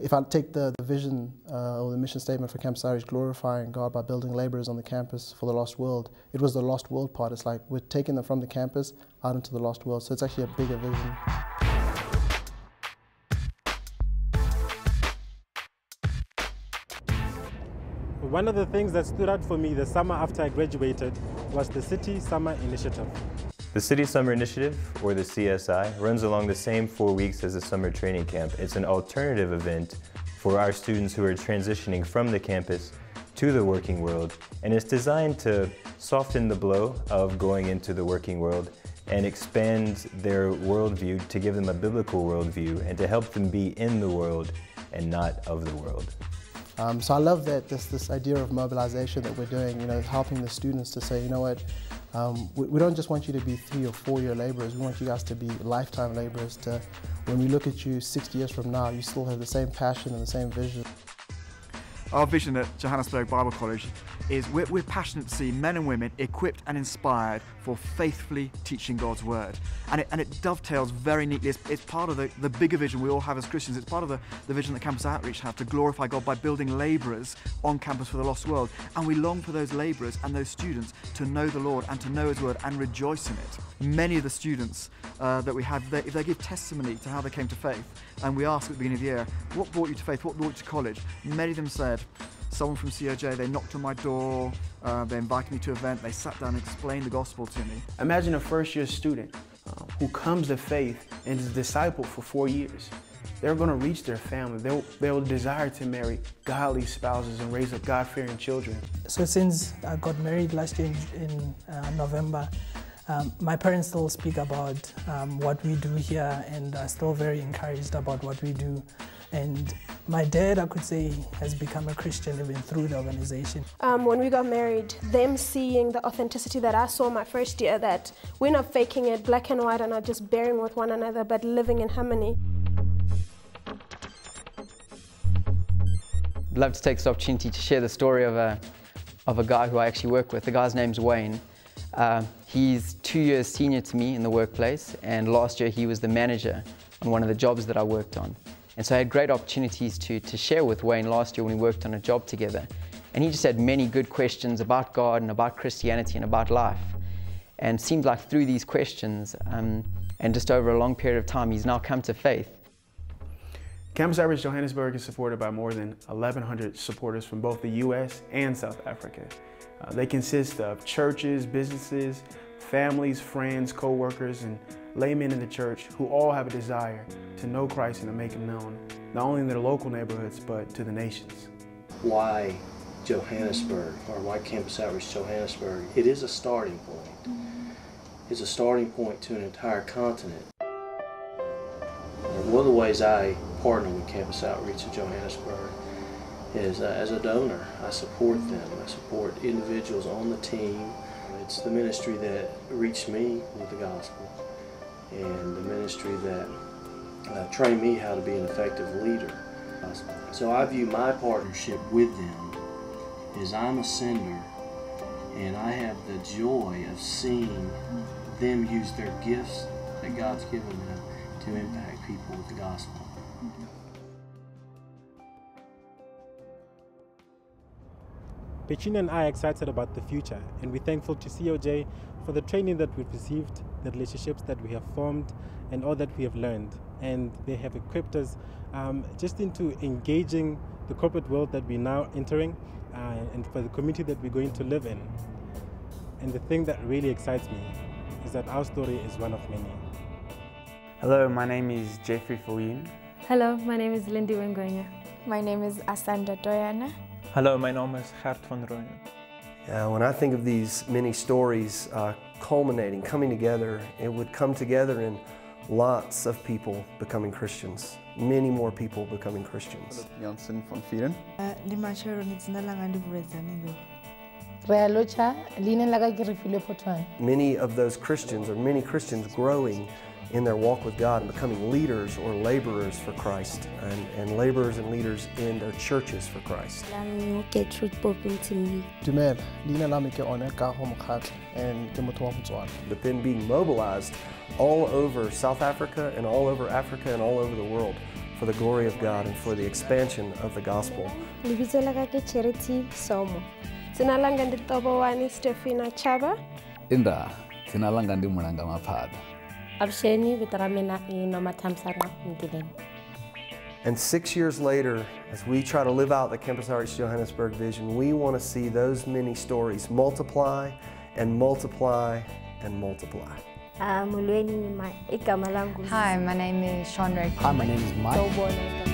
If I take the vision or the mission statement for Campus Outreach, glorifying God by building laborers on the campus for the lost world, it was the lost world part. It's like we're taking them from the campus out into the lost world. So it's actually a bigger vision. One of the things that stood out for me the summer after I graduated was the City Summer Initiative. The City Summer Initiative, or the CSI, runs along the same 4 weeks as the summer training camp. It's an alternative event for our students who are transitioning from the campus to the working world, and it's designed to soften the blow of going into the working world and expand their worldview to give them a biblical worldview and to help them be in the world and not of the world. So I love that this idea of mobilization that we're doing, helping the students to say, you know what, we don't just want you to be 3 or 4 year laborers, we want you guys to be lifetime laborers. When we look at you 60 years from now, you still have the same passion and the same vision. Our vision at Johannesburg Bible College is we're passionate to see men and women equipped and inspired for faithfully teaching God's Word. And it dovetails very neatly. It's part of the bigger vision we all have as Christians. It's part of the vision that Campus Outreach have to glorify God by building labourers on campus for the lost world. And we long for those labourers and those students to know the Lord and to know His Word and rejoice in it. Many of the students that we have, if they give testimony to how they came to faith, and we ask at the beginning of the year, what brought you to faith, what brought you to college? Many of them said, someone from COJ, they knocked on my door, they invited me to an event, they sat down and explained the gospel to me. Imagine a first-year student who comes to faith and is discipled for 4 years. They're going to reach their family. They'll desire to marry godly spouses and raise up God-fearing children. So since I got married last year in November, my parents still speak about what we do here and are still very encouraged about what we do. And my dad, I could say, has become a Christian even through the organization. When we got married, them seeing the authenticity that I saw my first year, that we're not faking it, black and white, and not just bearing with one another, but living in harmony. I'd love to take this opportunity to share the story of a guy who I actually work with. The guy's name's Wayne. He's 2 years senior to me in the workplace, and last year he was the manager on one of the jobs that I worked on. And so I had great opportunities to share with Wayne last year when we worked on a job together. And he just had many good questions about God and about Christianity and about life. And it seemed like through these questions, and just over a long period of time, he's now come to faith. Campus Outreach Johannesburg is supported by more than 1,100 supporters from both the U.S. and South Africa. They consist of churches, businesses, families, friends, co-workers, and laymen in the church who all have a desire to know Christ and to make Him known, not only in their local neighborhoods, but to the nations. Why Johannesburg, or why Campus Outreach Johannesburg? It is a starting point. It's a starting point to an entire continent. One of the ways I partner with Campus Outreach of Johannesburg is as a donor. I support them. I support individuals on the team. It's the ministry that reached me with the gospel, and the ministry that trained me how to be an effective leader. So I view my partnership with them as I'm a sender, and I have the joy of seeing them use their gifts that God's given them to impact people with the gospel. Pechina and I are excited about the future, and we're thankful to COJ for the training that we've received, the relationships that we have formed, and all that we have learned. And they have equipped us just into engaging the corporate world that we're now entering, and for the community that we're going to live in. And the thing that really excites me is that our story is one of many. Hello, my name is Jeffrey Fulyin. Hello, my name is Lindy Wengonya. My name is Asanda Doyana. Hello, my name is Gert van Rooyen. When I think of these many stories culminating, coming together, it would come together in lots of people becoming Christians, many more people becoming Christians. Jansen van Vieren. Many of those Christians, or many Christians, growing in their walk with God and becoming leaders or laborers for Christ, and laborers and leaders in their churches for Christ. But then being mobilized all over South Africa and all over Africa and all over the world for the glory of God and for the expansion of the gospel. Lebitso la ka ke Charity Somo. Tsina langa ndi Tobowani Stefina Chaba. Inda, tsina langa ndi Mulanga Maphada. Avuxeni, vito ra mina I Nomathamsanqa Mgileni. And 6 years later, as we try to live out the Campus Outreach Johannesburg vision, we want to see those many stories multiply and multiply and multiply. Hi, my name is Sean Ray. Hi, my name is Mike.